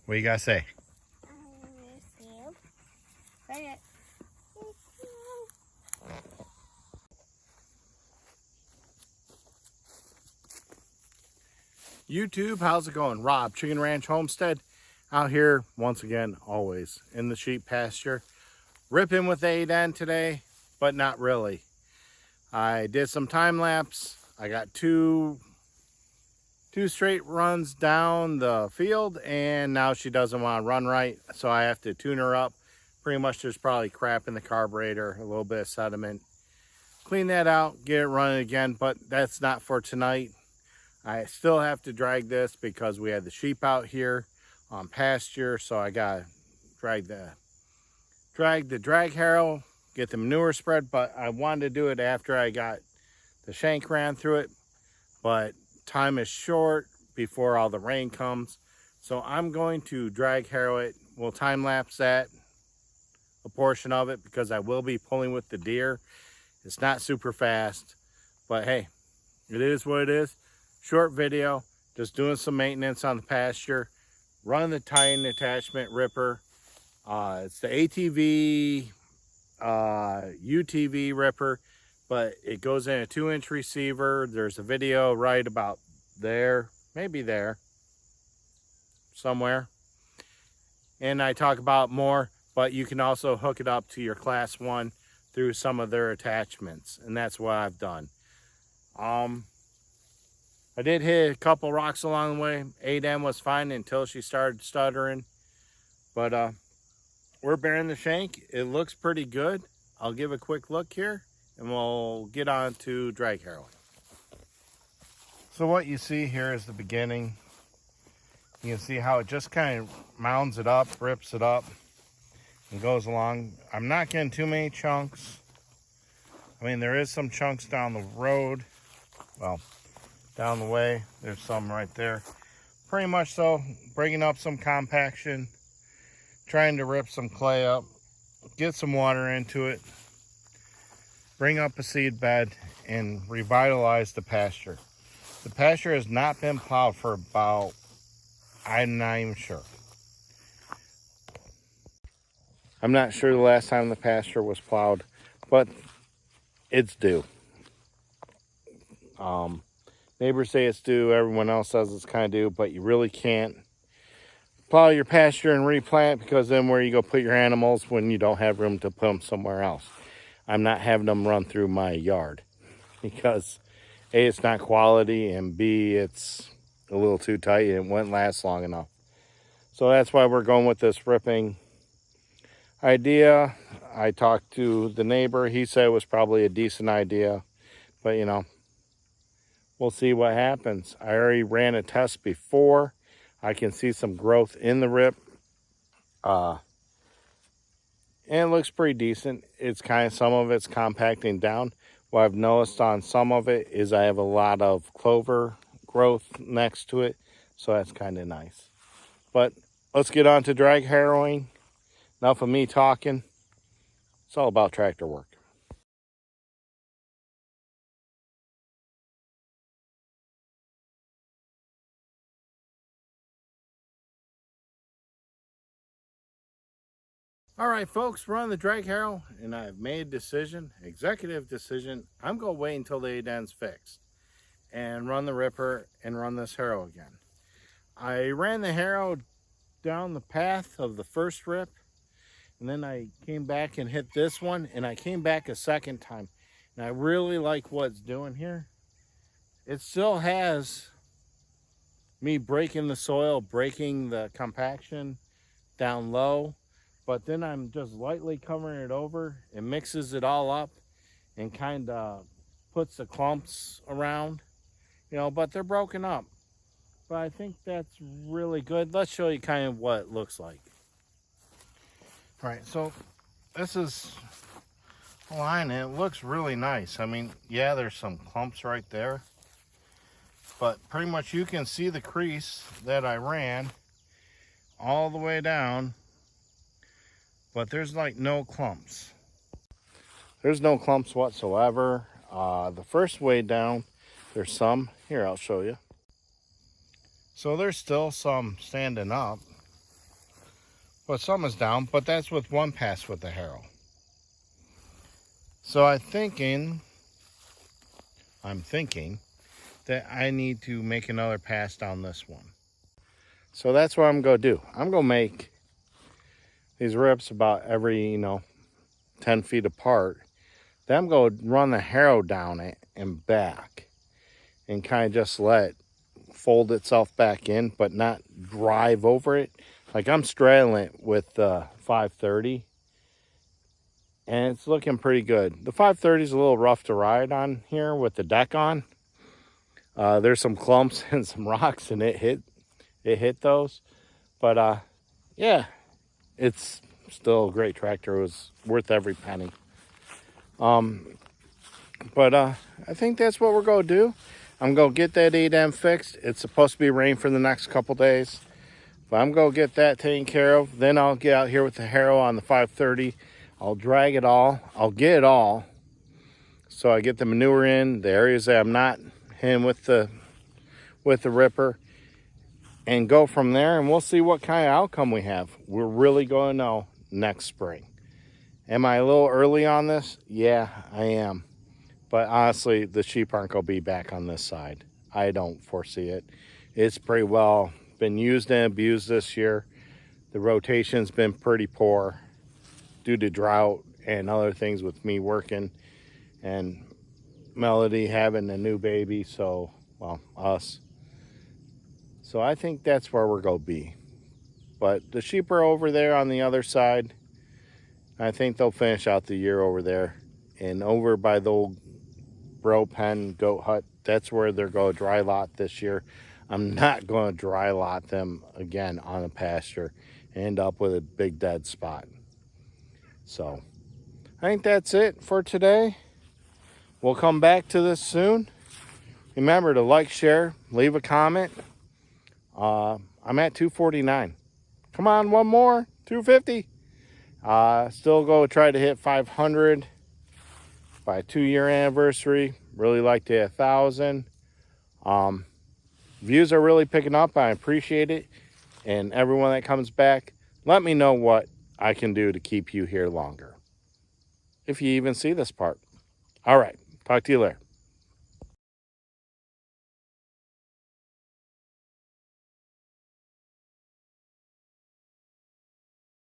What you gotta say? YouTube, how's it going? Rob, Chicken Ranch Homestead, out here once again, always in the sheep pasture. Ripping with 8N today, but not really. I did some time lapse. I got two straight runs down the field, and now she doesn't want to run right, so I have to tune her up. Pretty much there's probably crap in the carburetor, a little bit of sediment. Clean that out, get it running again, but that's not for tonight. I still have to drag this because we had the sheep out here on pasture, so I gotta drag the drag harrow, get the manure spread, but I wanted to do it after I got the shank ran through it, but time is short before all the rain comes, so I'm going to drag harrow it. We'll time lapse that, a portion of it, because I will be pulling with the deer. It's not super fast, but hey, it is what it is. Short video, just doing some maintenance on the pasture, running the tying attachment ripper. It's the ATV UTV ripper, but it goes in a 2-inch receiver. There's a video right about there, maybe there somewhere, and I talk about more, but you can also hook it up to your class 1 through some of their attachments, and that's what I've done. I did hit a couple rocks along the way. 8M was fine until she started stuttering. But we're bearing the shank. It looks pretty good. I'll give a quick look here and we'll get on to drag harrowing. So what you see here is the beginning. You can see how it just kind of mounds it up, rips it up, and goes along. I'm not getting too many chunks. I mean, there is some chunks down the road. Well, down the way, there's some right there. Pretty much so, bringing up some compaction, trying to rip some clay up, get some water into it, bring up a seed bed, and revitalize the pasture. The pasture has not been plowed for about, I'm not even sure. I'm not sure the last time the pasture was plowed, but it's due. Neighbors say it's due, everyone else says it's kind of due, but you really can't plow your pasture and replant, because then where you go put your animals when you don't have room to put them somewhere else? I'm not having them run through my yard because A, it's not quality, and B, it's a little too tight and it wouldn't last long enough. So that's why we're going with this ripping idea. I talked to the neighbor. He said it was probably a decent idea, but you know, we'll see what happens. I already ran a test before. I can see some growth in the rip. And it looks pretty decent. It's kind of, some of it's compacting down. What I've noticed on some of it is I have a lot of clover growth next to it. So that's kind of nice. But let's get on to drag harrowing. Enough of me talking. It's all about tractor work. All right, folks, we're on the drag harrow, and I've made a decision, executive decision. I'm going to wait until the 8N's fixed and run the ripper and run this harrow again. I ran the harrow down the path of the first rip, and then I came back and hit this one, and I came back a second time. And I really like what it's doing here. It still has me breaking the soil, breaking the compaction down low, but then I'm just lightly covering it over. It mixes it all up and kind of puts the clumps around, you know, but they're broken up. But I think that's really good. Let's show you kind of what it looks like. All right, so this is a line, and it looks really nice. I mean, yeah, there's some clumps right there, but pretty much you can see the crease that I ran all the way down, but there's like no clumps. There's no clumps whatsoever. The first way down, there's some. Here, I'll show you. So there's still some standing up, but some is down. But that's with one pass with the harrow. So I'm thinking that I need to make another pass down this one. So that's what I'm going to do. I'm going to make these rips about every, 10 feet apart. Then I'm going to run the harrow down it and back and kind of just let it fold itself back in, but not drive over it. Like I'm straddling it with the 530 and it's looking pretty good. The 530 is a little rough to ride on here with the deck on. There's some clumps and some rocks and it hit those. But yeah, it's still a great tractor. It was worth every penny. But I think that's what we're going to do. I'm going to get that 8M fixed. It's supposed to be rain for the next couple days. But I'm going to get that taken care of. Then I'll get out here with the harrow on the 530. I'll drag it all. I'll get it all. So I get the manure in, the areas that I'm not hitting with the ripper. And go from there, and we'll see what kind of outcome we have. We're really going to know next spring. Am I a little early on this? Yeah, I am. But honestly, the sheep aren't going to be back on this side. I don't foresee it. It's pretty well been used and abused this year. The rotation's been pretty poor due to drought and other things with me working and Melody having a new baby, so, well, us. So I think that's where we're going to be. But the sheep are over there on the other side. I think they'll finish out the year over there. And over by the old bro pen goat hut, that's where they're going to dry lot this year. I'm not going to dry lot them again on a pasture and end up with a big dead spot. So I think that's it for today. We'll come back to this soon. Remember to like, share, leave a comment. I'm at 249. Come on, one more. 250. Still go try to hit 500 by 2-year anniversary. Really like to hit 1,000. Views are really picking up. I appreciate it. And everyone that comes back, let me know what I can do to keep you here longer. If you even see this part. All right. Talk to you later.